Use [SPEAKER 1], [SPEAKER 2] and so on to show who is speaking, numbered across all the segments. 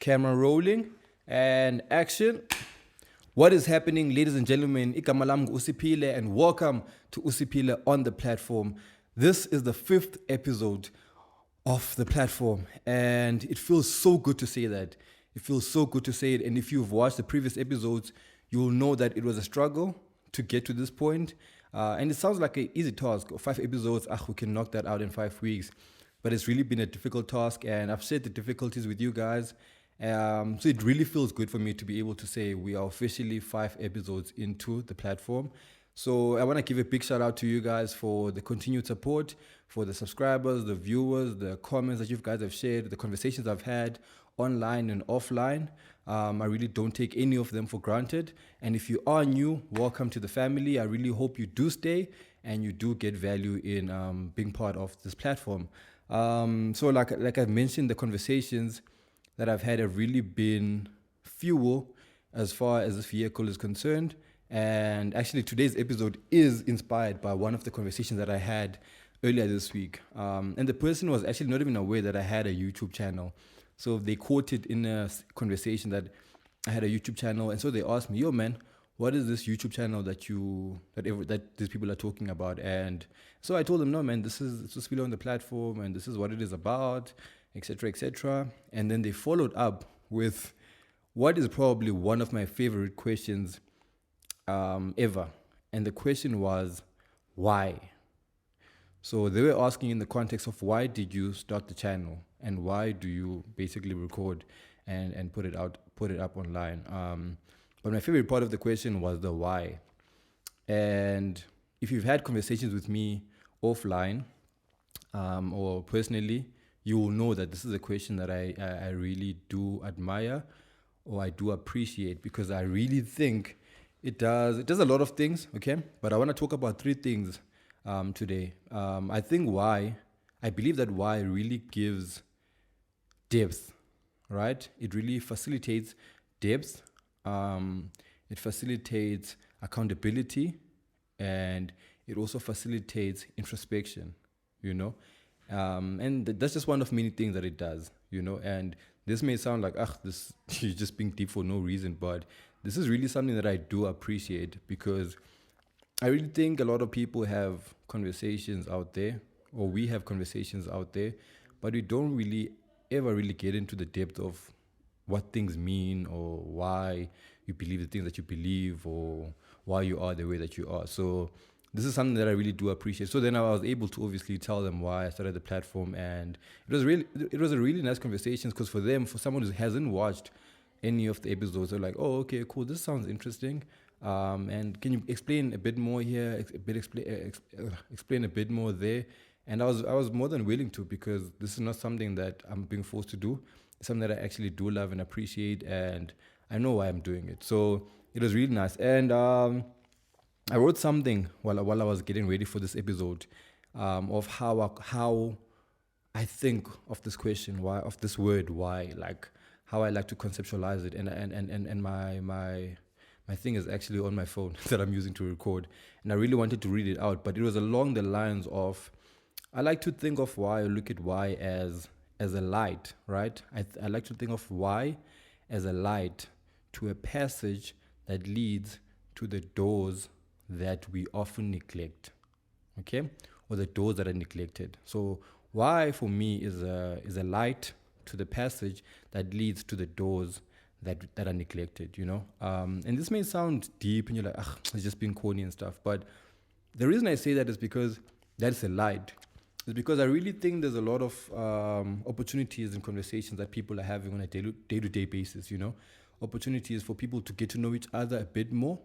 [SPEAKER 1] Camera rolling and action. What is happening, ladies and gentlemen? Igama lam Usipile, and welcome to Usipile on the platform. This is the 5th episode of the platform, and it feels so good to say that. It feels so good to say it, and if you've watched the previous episodes, you'll know that it was a struggle to get to this point. And it sounds like an easy task. 5 episodes, we can knock that out in 5 weeks. But it's really been a difficult task, and I've shared the difficulties with you guys. So it really feels good for me to be able to say we are officially 5 episodes into the platform. So I want to give a big shout out to you guys for the continued support, for the subscribers, the viewers, the comments that you guys have shared, the conversations I've had online and offline. I really don't take any of them for granted. And if you are new, welcome to the family. I really hope you do stay and you do get value in being part of this platform. So like I've mentioned, the conversations that I've had have really been fuel as far as this vehicle is concerned. And actually today's episode is inspired by one of the conversations that I had earlier this week. And the person was actually not even aware that I had a YouTube channel. So they quoted in a conversation that I had a YouTube channel. And so they asked me, yo man, what is this YouTube channel that these people are talking about? And so I told them, no man, this is really on the platform and this is what it is about, etc., etc. And then they followed up with what is probably one of my favorite questions ever. And the question was, why? So they were asking in the context of why did you start the channel and why do you basically record and put it up online? But my favorite part of the question was the why. And if you've had conversations with me offline or personally, you will know that this is a question that I really do admire or I do appreciate, because I really think it does a lot of things, okay? But I want to talk about 3 things today. I believe that why really gives depth, right? It really facilitates depth. It facilitates accountability, and it also facilitates introspection, and that's just one of many things that it does, and this may sound like, this you're just being deep for no reason, but this is really something that I do appreciate, because I really think a lot of people have conversations out there, or we have conversations out there, but we don't ever really get into the depth of what things mean or why you believe the things that you believe or why you are the way that you are. So this is something that I really do appreciate. So then I was able to obviously tell them why I started the platform, and it was a really nice conversation, because for someone who hasn't watched any of the episodes, they're like, oh, okay, cool, this sounds interesting. And can you explain a bit more here, explain a bit more there? And I was more than willing to, because this is not something that I'm being forced to do. It's something that I actually do love and appreciate, and I know why I'm doing it. So it was really nice. And I wrote something while I was getting ready for this episode of how I think of this question, why, of this word, why, like how I like to conceptualize it. And my thing is actually on my phone that I'm using to record. And I really wanted to read it out, but it was along the lines of, I like to think of why, or look at why as a light, right? I like to think of why as a light to a passage that leads to the doors that we often neglect, okay? Or the doors that are neglected. So why for me is a light to the passage that leads to the doors that are neglected, And this may sound deep and you're like, it's just being corny and stuff. But the reason I say that is because that's a light. It's because I really think there's a lot of opportunities and conversations that people are having on a day-to-day basis, Opportunities for people to get to know each other a bit more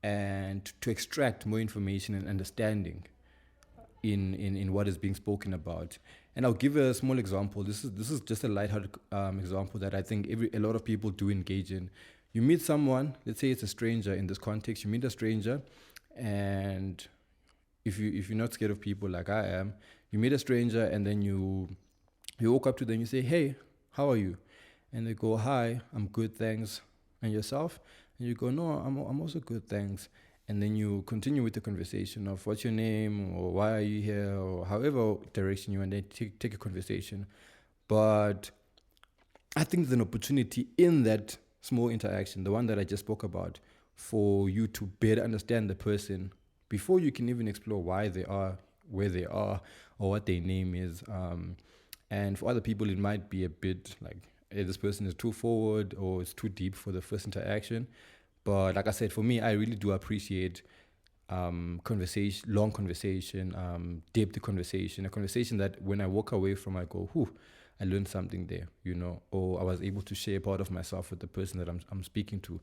[SPEAKER 1] and to extract more information and understanding in what is being spoken about. And I'll give a small example. This is just a lighthearted example that I think a lot of people do engage in. You meet someone, let's say it's a stranger in this context, you meet a stranger, and if you're not scared of people like I am, you meet a stranger and then you walk up to them, you say, hey, how are you? And they go, hi, I'm good, thanks. And yourself? And you go, no, I'm also good, thanks. And then you continue with the conversation of what's your name, or why are you here, or however direction you want to take a conversation. But I think there's an opportunity in that small interaction, the one that I just spoke about, for you to better understand the person before you can even explore why they are where they are or what their name is. And for other people, it might be a bit like, hey, this person is too forward or it's too deep for the first interaction. But like I said, for me, I really do appreciate conversation, long conversation, depth conversation, a conversation that when I walk away from, I go, whew, I learned something there, or I was able to share part of myself with the person that I'm speaking to.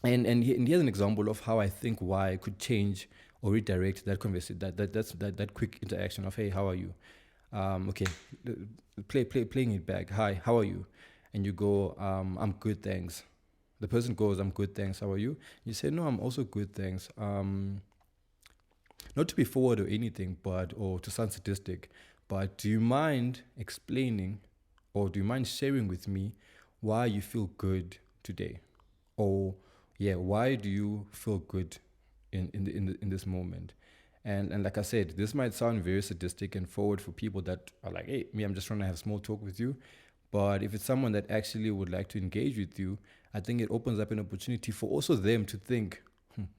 [SPEAKER 1] And here's an example of how I think why could change or redirect that conversation, that quick interaction of, hey, how are you? Okay, playing it back. Hi, how are you? And you go, I'm good, thanks. The person goes, I'm good, thanks. How are you? You say, no, I'm also good, thanks. Not to be forward or anything, or to sound sadistic, but do you mind explaining or do you mind sharing with me why you feel good today? Or yeah, why do you feel good in this moment? And like I said, this might sound very sadistic and forward for people that are like, hey, me, I'm just trying to have small talk with you. But if it's someone that actually would like to engage with you, I think it opens up an opportunity for also them to think,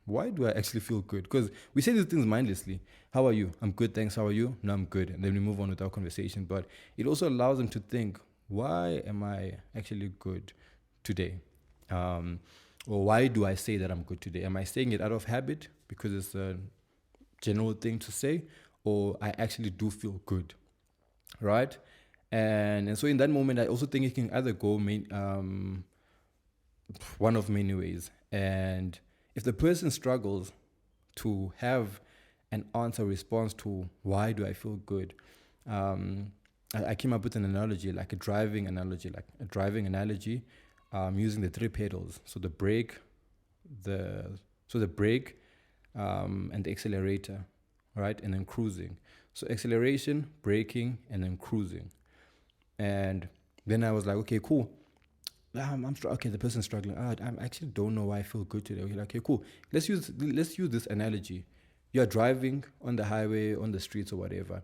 [SPEAKER 1] why do I actually feel good? Because we say these things mindlessly. How are you? I'm good, thanks. How are you? No, I'm good. And then we move on with our conversation. But it also allows them to think, why am I actually good today? Or why do I say that I'm good today? Am I saying it out of habit because it's a general thing to say? Or I actually do feel good, right? And so in that moment, I also think it can either go one of many ways. And if the person struggles to have an answer response to why do I feel good, I came up with an analogy, like a driving analogy, using the three pedals. So the brake, the brake, and the accelerator, right, and then cruising. So acceleration, braking, and then cruising. And then I was like, okay, cool. Okay, the person's struggling. I actually don't know why I feel good today. Okay, like, okay, cool. Let's use this analogy. You're driving on the highway, on the streets, or whatever.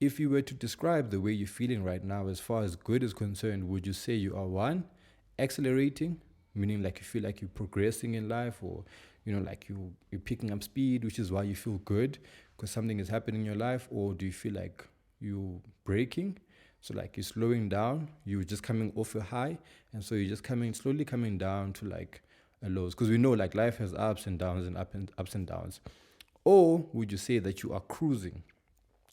[SPEAKER 1] If you were to describe the way you're feeling right now, as far as good is concerned, would you say you are one, accelerating, meaning like you feel like you're progressing in life, or like you're picking up speed, which is why you feel good because something is happening in your life, or do you feel like you're braking? So like you're slowing down, you're just coming off a high, and so you're just slowly coming down to like a lows. Because we know like life has ups and downs and ups and downs. Or would you say that you are cruising,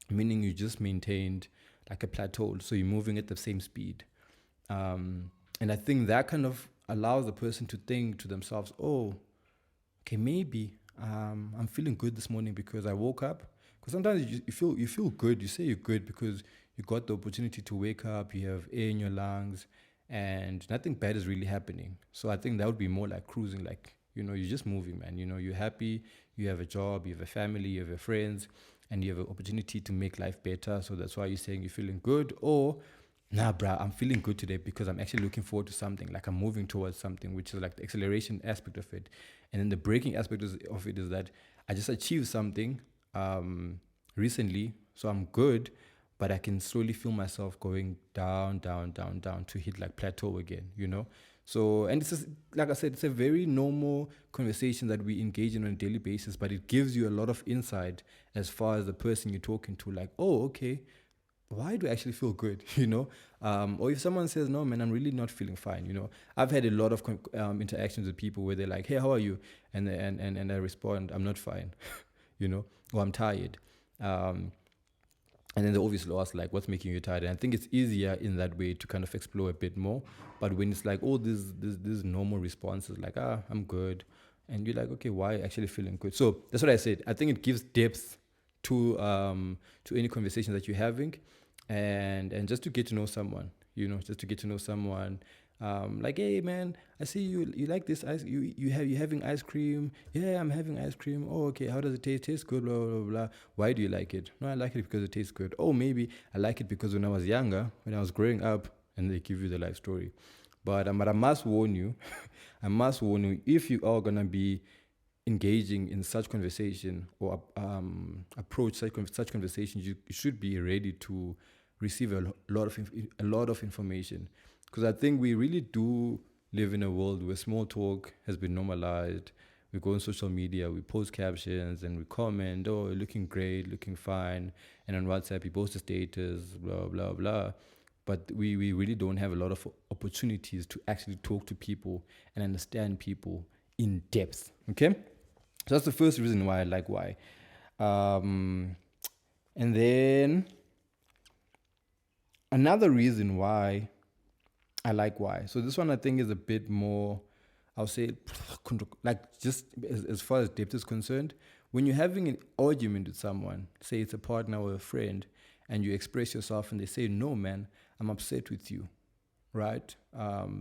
[SPEAKER 1] meaning you just maintained like a plateau, so you're moving at the same speed? And I think that kind of allows the person to think to themselves, oh, okay, maybe I'm feeling good this morning because I woke up. Because sometimes you feel good. You say you're good because you got the opportunity to wake up. You have air in your lungs, and nothing bad is really happening. So I think that would be more like cruising. Like you're just moving, man. You're happy. You have a job. You have a family. You have your friends, and you have an opportunity to make life better. So that's why you're saying you're feeling good. Or nah, bruh, I'm feeling good today because I'm actually looking forward to something. Like I'm moving towards something, which is like the acceleration aspect of it. And then the braking aspect of it is that I just achieved something recently, so I'm good, but I can slowly feel myself going down, down, down, down to hit like plateau again. So, and it's just, like I said, it's a very normal conversation that we engage in on a daily basis, but it gives you a lot of insight as far as the person you're talking to, like, oh, okay, why do I actually feel good? Or if someone says, no, man, I'm really not feeling fine. I've had a lot of interactions with people where they're like, hey, how are you? And I respond, I'm not fine, or I'm tired. And then they obviously ask, like, what's making you tired? And I think it's easier in that way to kind of explore a bit more. But when it's like, oh, these normal responses, like, I'm good. And you're like, okay, why are you actually feeling good? So that's what I said. I think it gives depth to any conversation that you're having, and just to get to know someone, just to get to know someone. Like, hey man, I see you like this ice. You're having ice cream. Yeah, I'm having ice cream. Oh, okay. How does it taste? Tastes good. Blah blah blah. Why do you like it? No, I like it because it tastes good. Oh, maybe I like it because when I was younger, when I was growing up, and they give you the life story. But I must warn you, I must warn you, if you are gonna be engaging in such conversation or approach such conversations, you should be ready to receive a lot of information. Because I think we really do live in a world where small talk has been normalized. We go on social media, we post captions and we comment, oh, looking great, looking fine. And on WhatsApp, we post a status, blah, blah, blah. But we really don't have a lot of opportunities to actually talk to people and understand people in depth. Okay? So that's the first reason why I like why. And then another reason why I like why. So this one I think is a bit more, I'll say, like just as far as depth is concerned, when you're having an argument with someone, say it's a partner or a friend, and you express yourself and they say, no, man, I'm upset with you, right?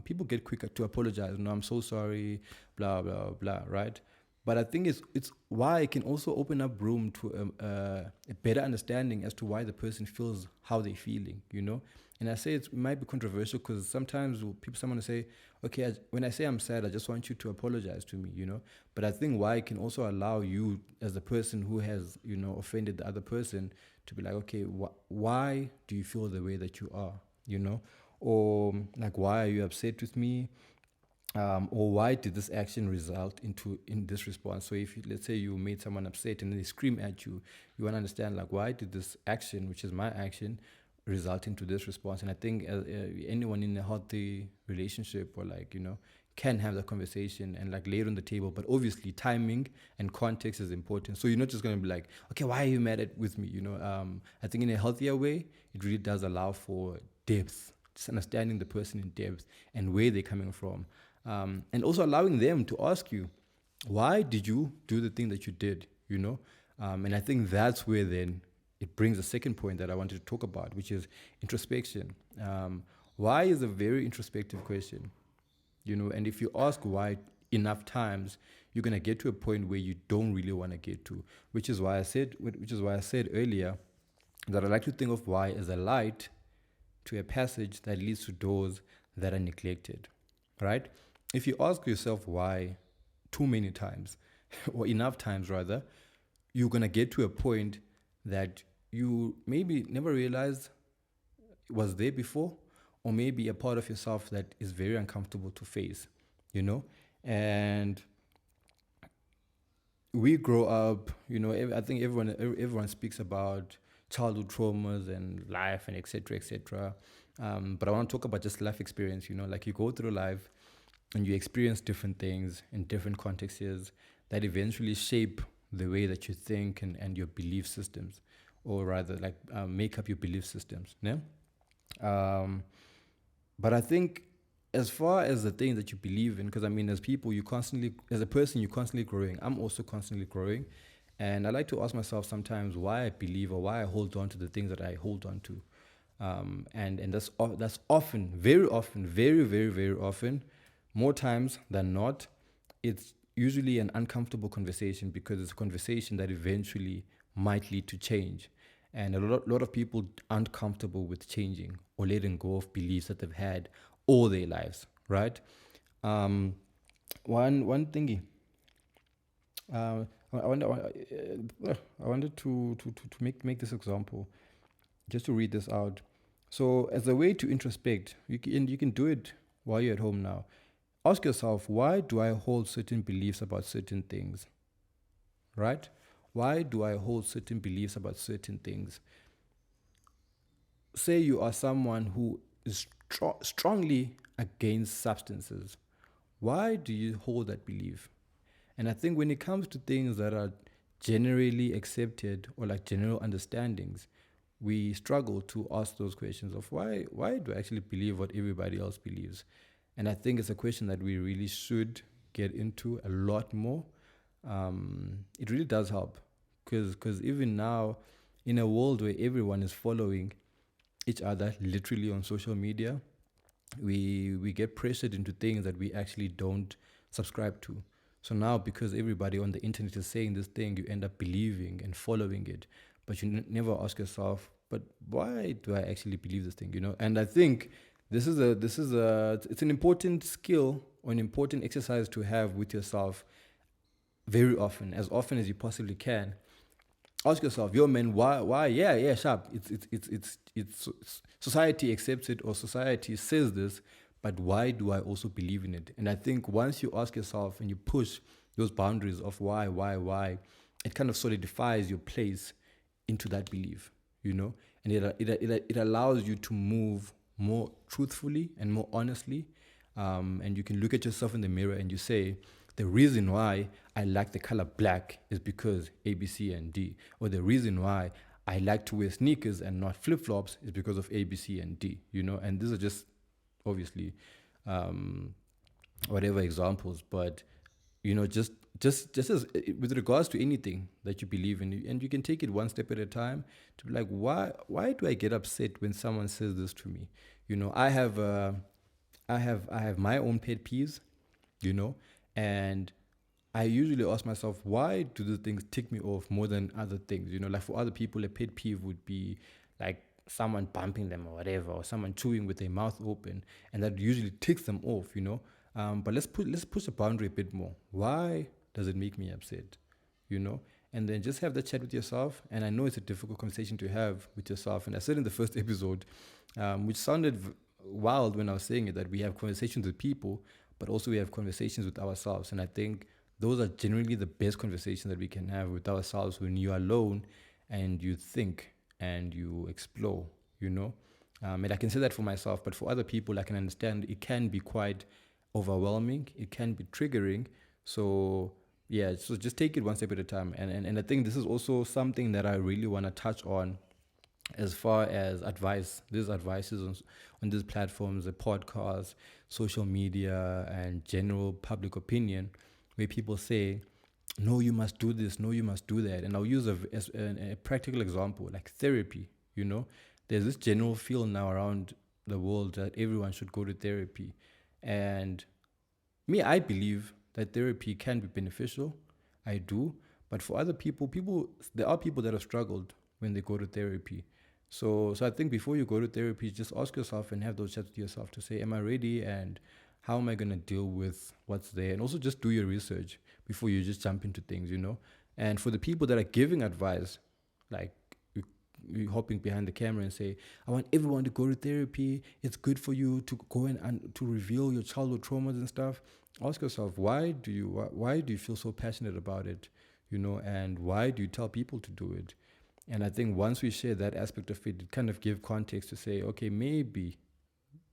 [SPEAKER 1] People get quicker to apologize. No, I'm so sorry, blah, blah, blah, right? But I think it's why it can also open up room to a better understanding as to why the person feels how they're feeling, you know? And I say it might be controversial because sometimes someone will say, okay, when I say I'm sad, I just want you to apologize to me, you know? But I think why it can also allow you as the person who has, you know, offended the other person to be like, okay, why do you feel the way that you are, you know? Or like, why are you upset with me? Or why did this action result in this response? So if let's say you made someone upset and then they scream at you, you want to understand like why did this action, which is my action, result into this response? And I think anyone in a healthy relationship or like, you know, can have that conversation and like lay it on the table. But obviously timing and context is important. So you're not just going to be like, okay, why are you mad with me? You know, I think in a healthier way, it really does allow for depth, just understanding the person in depth and where they're coming from. And also allowing them to ask you, why did you do the thing that you did, you know? And I think that's where then it brings the second point that I wanted to talk about, which is introspection. Why is a very introspective question, you know? And if you ask why enough times, you're going to get to a point where you don't really want to get to, which is why I said earlier that I like to think of why as a light to a passage that leads to doors that are neglected, right? If you ask yourself why too many times, or enough times rather, you're going to get to a point that you maybe never realized was there before, or maybe a part of yourself that is very uncomfortable to face, you know? And we grow up, you know, I think everyone speaks about childhood traumas and life and etc. etc. But I want to talk about just life experience, you know, like you go through life and you experience different things in different contexts that eventually shape the way that you think and your belief systems, or rather like make up your belief systems. Yeah? But I think as far as the thing that you believe in, because I mean, as a person, you're constantly growing. I'm also constantly growing. And I like to ask myself sometimes why I believe or why I hold on to the things that I hold on to. And that's often, very often, very, very, very often, more times than not, it's usually an uncomfortable conversation because it's a conversation that eventually might lead to change. And a lot of people aren't comfortable with changing or letting go of beliefs that they've had all their lives, right? One thingy. I wanted to make this example, just to read this out. So, as a way to introspect, you can do it while you're at home now. Ask yourself, why do I hold certain beliefs about certain things? Right? Why do I hold certain beliefs about certain things? Say you are someone who is strongly against substances. Why do you hold that belief? And I think when it comes to things that are generally accepted or like general understandings, we struggle to ask those questions of why do I actually believe what everybody else believes? And I think it's a question that we really should get into a lot more. It really does help because even now, in a world where everyone is following each other literally on social media, we get pressured into things that we actually don't subscribe to. So now, because everybody on the internet is saying this thing, you end up believing and following it, but you never ask yourself, but why do I actually believe this thing? You know, and I think it's an important skill or an important exercise to have with yourself very often as you possibly can. ask yourself, yo man, why? Yeah, sharp. Society accepts it or society says this, but why do I also believe in it? And I think once you ask yourself and you push those boundaries of why, it kind of solidifies your place into that belief, and it allows you to move more truthfully and more honestly. And you can look at yourself in the mirror and you say, the reason why I like the color black is because A, B, C, and D. Or the reason why I like to wear sneakers and not flip-flops is because of A, B, C, and D, And these are just, obviously, whatever examples. But, just as with regards to anything that you believe in, and you can take it one step at a time to be like, why do I get upset when someone says this to me? I have my own pet peeves, and I usually ask myself, why do the things tick me off more than other things? Like for other people, a pet peeve would be like someone bumping them or whatever, or someone chewing with their mouth open, and that usually ticks them off, But let's push the boundary a bit more. Why does it make me upset? And then just have that chat with yourself. And I know it's a difficult conversation to have with yourself. And I said in the first episode, which sounded wild when I was saying it, that we have conversations with people, but also we have conversations with ourselves. And I think those are generally the best conversations that we can have with ourselves when you're alone and you think and you explore, And I can say that for myself, but for other people, I can understand it can be quite overwhelming. It can be triggering. So yeah, so just take it one step at a time. And I think this is also something that I really want to touch on as far as advice. There's advices on these platforms, the podcasts, social media, and general public opinion, where people say, no, you must do this, no, you must do that. And I'll use a practical example, like therapy, There's this general feel now around the world that everyone should go to therapy. And I believe that therapy can be beneficial. I do. But for other people, there are people that have struggled when they go to therapy. So I think before you go to therapy, just ask yourself and have those chats with yourself to say, am I ready? And how am I going to deal with what's there? And also just do your research before you just jump into things, And for the people that are giving advice, like you hopping behind the camera and say, I want everyone to go to therapy. It's good for you to go and to reveal your childhood traumas and stuff. Ask yourself, why do you feel so passionate about it? And why do you tell people to do it? And I think once we share that aspect of it, it kind of give context to say, okay, maybe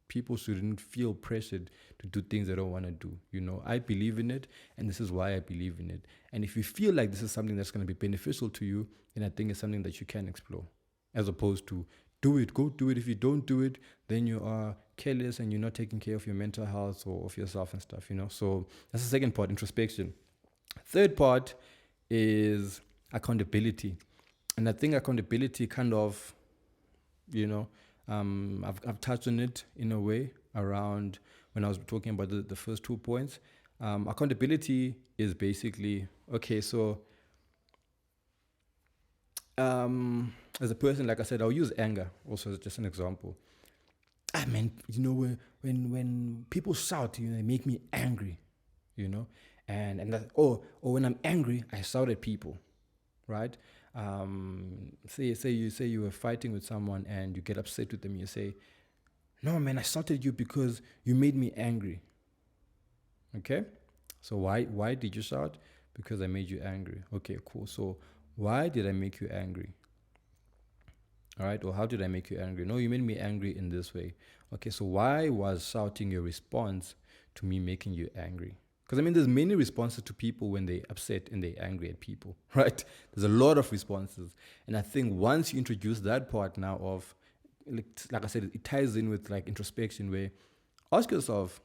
[SPEAKER 1] people shouldn't feel pressured to do things they don't want to do. I believe in it, and this is why I believe in it. And if you feel like this is something that's going to be beneficial to you, then I think it's something that you can explore, as opposed to do it, go do it. If you don't do it, then you are careless and you're not taking care of your mental health or of yourself and stuff, So that's the second part, introspection. Third part is accountability. And I think accountability kind of, I've touched on it in a way around when I was talking about the first 2 points. Accountability is basically, okay, so as a person, like I said, I'll use anger also as just an example. I mean, when people shout, they make me angry, and that, or when I'm angry, I shout at people, right? Say you were fighting with someone and you get upset with them. You say, no, man, I shouted you because you made me angry. Okay? So why did you shout? Because I made you angry. Okay, cool. So why did I make you angry? All right, or how did I make you angry? No, you made me angry in this way. Okay, so why was shouting your response to me making you angry? Because there's many responses to people when they're upset and they're angry at people, right? There's a lot of responses. And I think once you introduce that part now of, like I said, it ties in with like introspection, where ask yourself,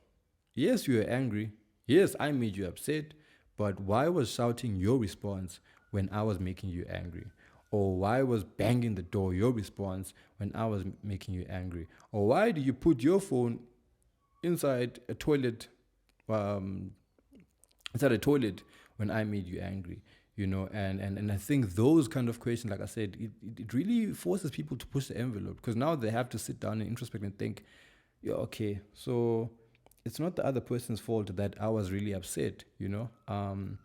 [SPEAKER 1] yes, you are angry. Yes, I made you upset. But why was shouting your response when I was making you angry? Or why was banging the door your response when I was making you angry? Or why did you put your phone inside a toilet when I made you angry? And I think those kind of questions, like I said, it really forces people to push the envelope, because now they have to sit down and introspect and think, yeah, okay, so it's not the other person's fault that I was really upset, and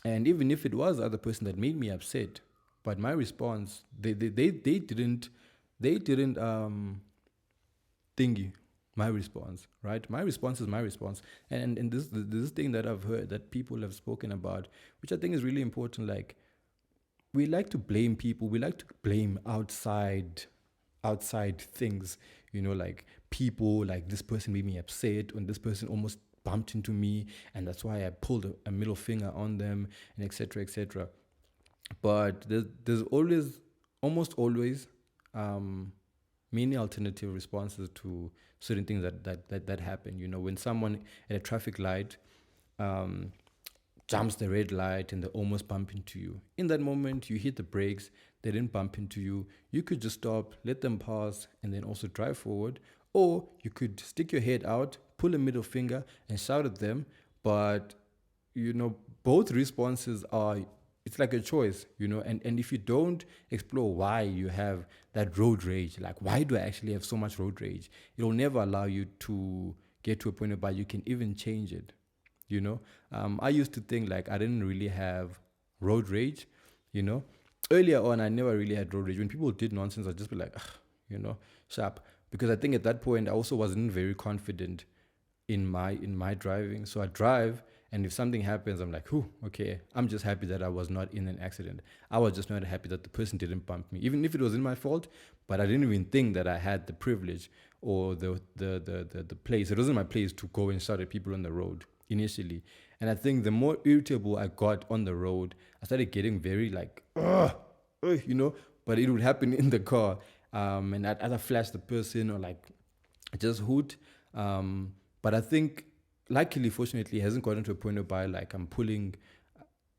[SPEAKER 1] even if it was the other person that made me upset, But my response, they didn't thingy my response, right? My response is my response. And this thing that I've heard that people have spoken about, which I think is really important, like we like to blame people, we like to blame outside things, like people, like this person made me upset, and this person almost bumped into me, and that's why I pulled a middle finger on them, and etc., etc. But there's always, almost always, many alternative responses to certain things that happen. When someone at a traffic light um, jumps the red light and they almost bump into you. In that moment, you hit the brakes, they didn't bump into you. You could just stop, let them pass, and then also drive forward. Or you could stick your head out, pull a middle finger, and shout at them. But, both responses are, it's like a choice, and if you don't explore why you have that road rage, like why do I actually have so much road rage, it'll never allow you to get to a point where you can even change it. I used to think like I didn't really have road rage. you know Earlier on, I never really had road rage. When people did nonsense, I'd just be like, "Ugh," sharp, because I think at that point I also wasn't very confident in my driving. So I drive, and if something happens, I'm like, "Whew, okay." I'm just happy that I was not in an accident. I was just not happy that the person didn't bump me, even if it wasn't my fault. But I didn't even think that I had the privilege or the place. It wasn't my place to go and shout at people on the road initially. And I think the more irritable I got on the road, I started getting very like, ugh, but it would happen in the car. And I'd either flash the person or like just hoot. But I think, luckily, fortunately, it hasn't gotten to a point whereby like I'm pulling,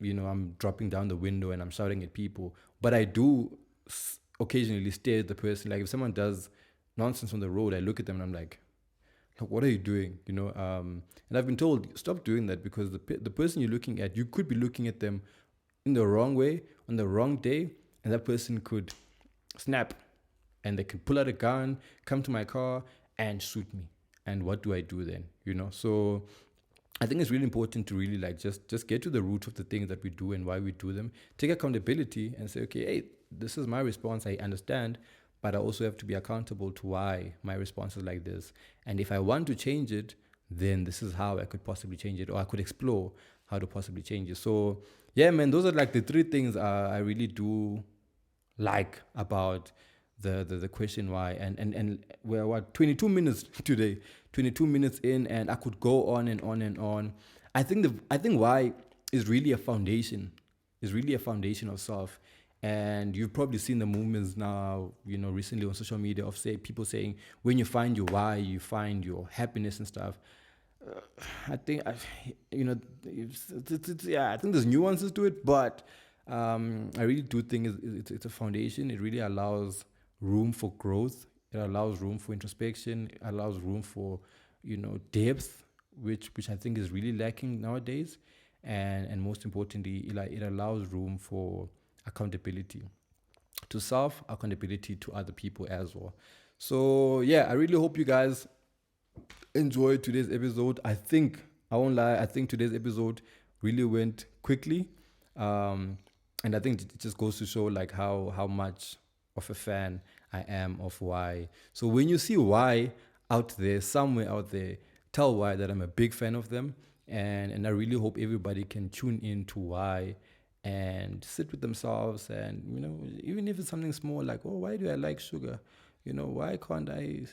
[SPEAKER 1] I'm dropping down the window and I'm shouting at people. But I do occasionally stare at the person. Like if someone does nonsense on the road, I look at them and I'm like, what are you doing? And I've been told, stop doing that, because the person you're looking at, you could be looking at them in the wrong way on the wrong day, and that person could snap, and they could pull out a gun, come to my car, and shoot me. And what do I do then? So I think it's really important to really like just get to the root of the things that we do and why we do them. Take accountability and say, okay, hey, this is my response. I understand, but I also have to be accountable to why my response is like this. And if I want to change it, then this is how I could possibly change it, or I could explore how to possibly change it. So yeah, man, those are like the three things I really do like about the question why. And we're 22 minutes today, 22 minutes in, and I could go on and on and on. I think why is really a foundation, of self. And you've probably seen the movements now, recently on social media, of people saying, when you find your why, you find your happiness and stuff. I think, I think there's nuances to it, but I really do think it's a foundation. It really allows room for growth. It allows room for introspection. It allows room for, depth, which I think is really lacking nowadays. And most importantly, it allows room for accountability to self, accountability to other people as well. So yeah, I really hope you guys enjoyed today's episode. I won't lie, I think today's episode really went quickly. And I think it just goes to show like how much of a fan I am of why. So when you see why out there, somewhere out there, tell why that I'm a big fan of them. And I really hope everybody can tune in to why and sit with themselves, and even if it's something small, like, oh, why do I like sugar? Why can't I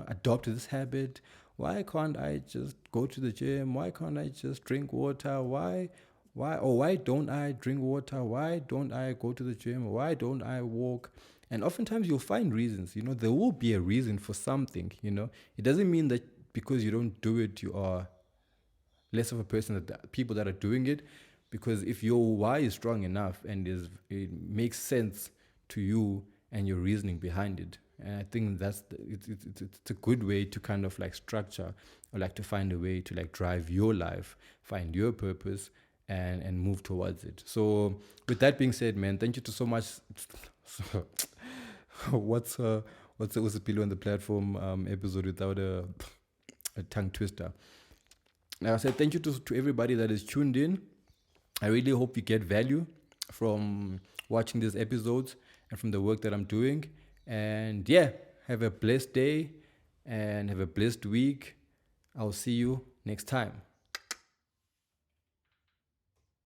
[SPEAKER 1] adopt this habit? Why can't I just go to the gym? Why can't I just drink water? Why don't I drink water? Why don't I go to the gym? Why don't I walk? And oftentimes you'll find reasons. There will be a reason for something. It doesn't mean that because you don't do it, you are less of a person than the people that are doing it. Because if your why is strong enough and it makes sense to you and your reasoning behind it, and I think it's a good way to kind of like structure, or like to find a way to like drive your life, find your purpose, and move towards it. So with that being said, man, thank you so much. What's a pillow on the platform episode without a tongue twister? Now, I said thank you to everybody that is tuned in. I really hope you get value from watching these episodes and from the work that I'm doing. And yeah, have a blessed day and have a blessed week. I'll see you next time.